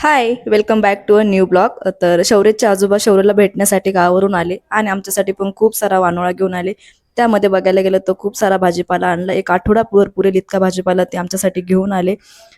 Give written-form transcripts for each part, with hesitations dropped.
High, welcome back to a new blog. तर शौर्यचे आजोबा शौर्यला भेटण्यासाठी गावावरून आले आणि आमच्यासाठी पण खूप सारा वानोळा घेऊन आले. त्यामध्ये बघायला गेलं तर खूप सारा भाजीपाला आणला. एक आठवडाभर पुरेल इतका भाजीपाला ते आमच्यासाठी घेऊन आले.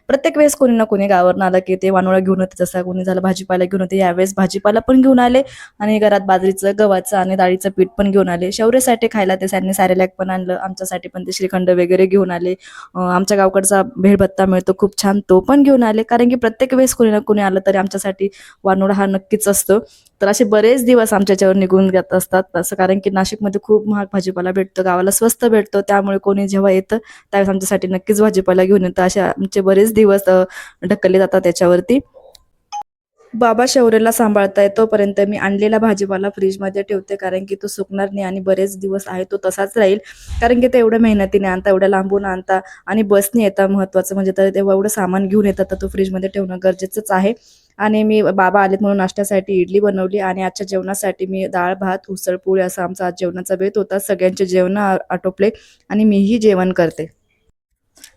प्रत्येक वेळेस कोणी ना कोणी गावावरून आलं की ते वानोळा घेऊन येते, जसा कोणी झालं भाजीपाला घेऊन येते. यावेळेस भाजीपाला पण घेऊन आले आणि घरात बाजरीचं, गव्हाचं आणि डाळीचं पीठ पण घेऊन आले. शौर्यसाठी खायला ते त्यांनी सॅरेलॅक पण आणलं. आमच्यासाठी पण ते श्रीखंड वगैरे घेऊन आले. आमच्या गावकडचा भेळभत्ता मिळतो खूप छान, तो पण घेऊन आले. कारण की प्रत्येक वेळेस कोणी ना कोणी आलं तरी आमच्यासाठी वानोळा हा नक्कीच असतो. तर असे बरेच दिवस आमच्याच्यावर निघून जात असतात असं, कारण की नाशिकमध्ये खूप महाग भाजीपाला भेटतो, गावाला स्वस्त भेटतो. त्यामुळे कोणी जेव्हा येतं त्यावेळेस आमच्यासाठी नक्कीच भाजीपाला घेऊन येतं. असे आमचे बरेच दिवस ढकलले जातात त्याच्यावरती. बाबा शौर्यला सांभाळताय तोपर्यंत मी आणलेला भाजीपाला फ्रीजमध्ये ठेवते, कारण की तो सुकणार नाही आणि बरेच दिवस आहे तो तसाच राहील. कारण की ते एवढ्या मेहनतीने आणता, एवढ्या लांबून आणता आणि बसने येतात. महत्त्वाचं म्हणजे तर तेव्हा एवढं सामान घेऊन येतात, तर तो फ्रीजमध्ये ठेवणं गरजेचंच आहे. आणि मी बाबा आलेत म्हणून नाश्त्यासाठी इडली बनवली आणि आजच्या जेवणासाठी मी डाळ भात उसळ पोळी असा आमचा आज जेवणाचा बेत होता. सगळ्यांचे जेवण आटोपले आणि मीही जेवण करते.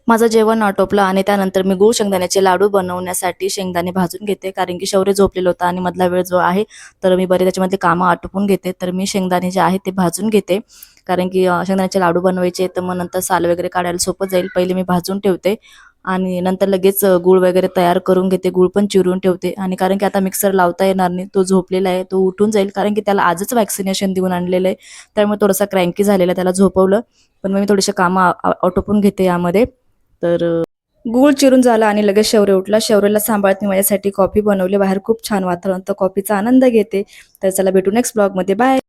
माझं जेवण आटोपलं आणि त्यानंतर मी गूळ शेंगदाण्याचे लाडू बनवण्यासाठी शेंगदाणे भाजून घेते, कारण की शौर्य झोपलेलं होतं आणि मधला वेळ जो आहे तर मी बरे त्याच्यामध्ये कामं आटोपून घेते. तर मी शेंगदाणे जे आहे ते भाजून घेते, कारण की शेंगदाण्याचे लाडू बनवायचे तर मग नंतर साल वगैरे काढायला सोपं जाईल. पहिले मी भाजून ठेवते आणि नंतर लगेच गूळ वगैरे तयार करून घेते. गूळ पण चिरून ठेवते आणि कारण की आता मिक्सर लावता येणार नाही, तो झोपलेला आहे, तो उठून जाईल. कारण की त्याला आजच वॅक्सिनेशन देऊन आणलेलं आहे, त्यामुळे थोडासा क्रँकी झालेला, त्याला झोपवलं. पण मग मी थोडेसे कामं आटोपून घेते यामध्ये. तर गूळ चिरून झाला आणि लगेच शौर्य उठला. शौर्यला सांभाळत मी माझ्यासाठी कॉफी बनवली. बाहेर खूप छान वातावरण, तर कॉफीचा आनंद घेते. तर चला भेटू नेक्स्ट ब्लॉगमध्ये. बाय.